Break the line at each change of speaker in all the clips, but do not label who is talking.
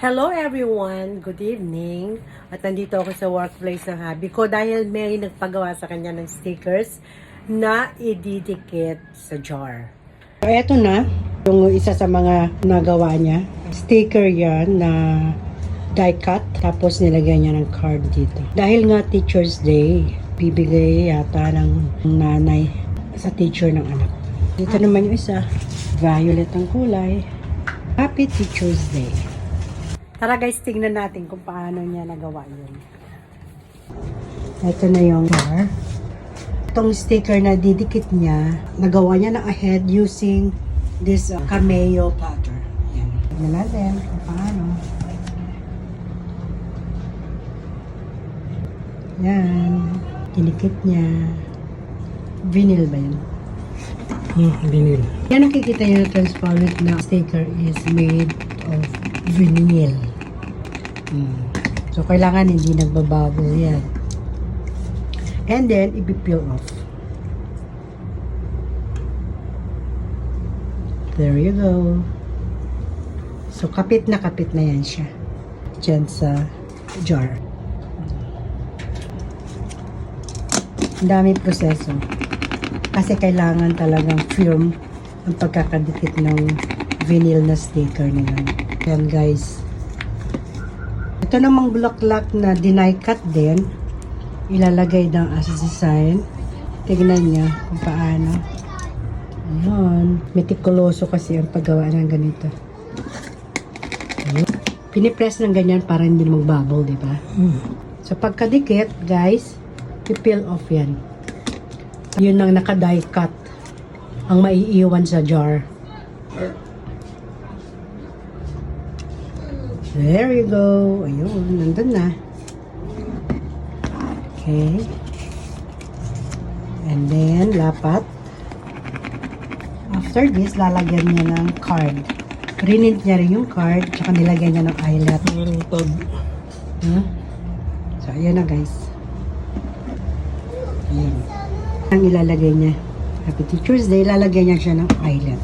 Hello everyone! Good evening! At nandito ako sa workplace ng hubby ko dahil may nagpagawa sa kanya ng stickers na ididikit sa jar.
So, eto na, yung isa sa mga nagawa niya. Sticker yan na die cut, tapos nilagay niya ng card dito. Dahil nga Teacher's Day, bibigay yata ng nanay sa teacher ng anak. Dito naman yung isa, violet ang kulay. Happy Teacher's Day.
Tara guys, tingnan natin kung paano niya nagawa yun.
Ito na yung jar. Itong sticker na didikit niya, nagawa niya na ahead using this cameo platter. Yan. Tignan natin kung paano. Yan. Dinikit niya. Vinyl ba yun?
Vinyl.
Yan, nakikita niyo na transparent na sticker is made of vinyl. So, kailangan hindi nagbabubble yan. And then, i-peel off. There you go. So, kapit na yan siya. Diyan sa jar. Ang daming proseso. Kasi kailangan talagang firm ang pagkakadikit ng vinyl na sticker na yun. Yan guys. Ito namang bulaklak na die cut din. Ilalagay ng as design. Tignan niya kung paano. Ayun. Metikuloso kasi ang paggawa ng ganito. Ayun. Pinipress ng ganyan para hindi mag-bubble, di ba? So pagkadikit, guys, i-peel off yan. Yun ang naka-die cut ang maiiwan sa jar. There you go. Ayun, nandun na. Okay. And then, lapat. After this, lalagyan niya ng card. Print niya rin yung card, tsaka nilagyan niya ng eyelet. So, ayan na guys. Ayan. Ang ilalagay niya. Happy Teacher's Day, lalagyan niya siya ng eyelet.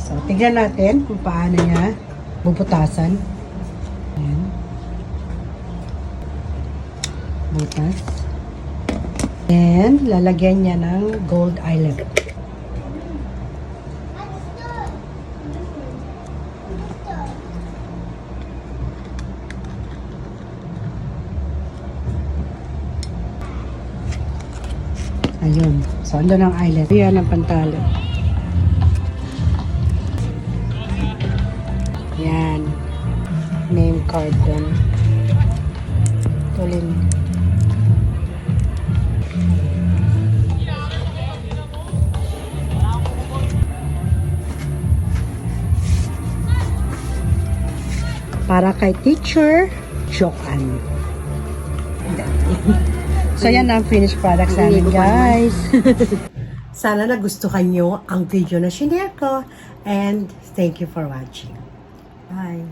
So, tignan natin kung paano niya bubutasan. Ayan. Butas. And, lalagyan niya ng gold eyelet. Ayun. So, andun ang eyelet. Ayan ang pantalo. Yan. Name card dun. Tulin. Para kay Teacher Joanne. So, yan ang finished product sa amin, guys.
Sana nagustuhan nyo ang video na shinare ko and thank you for watching. Bye!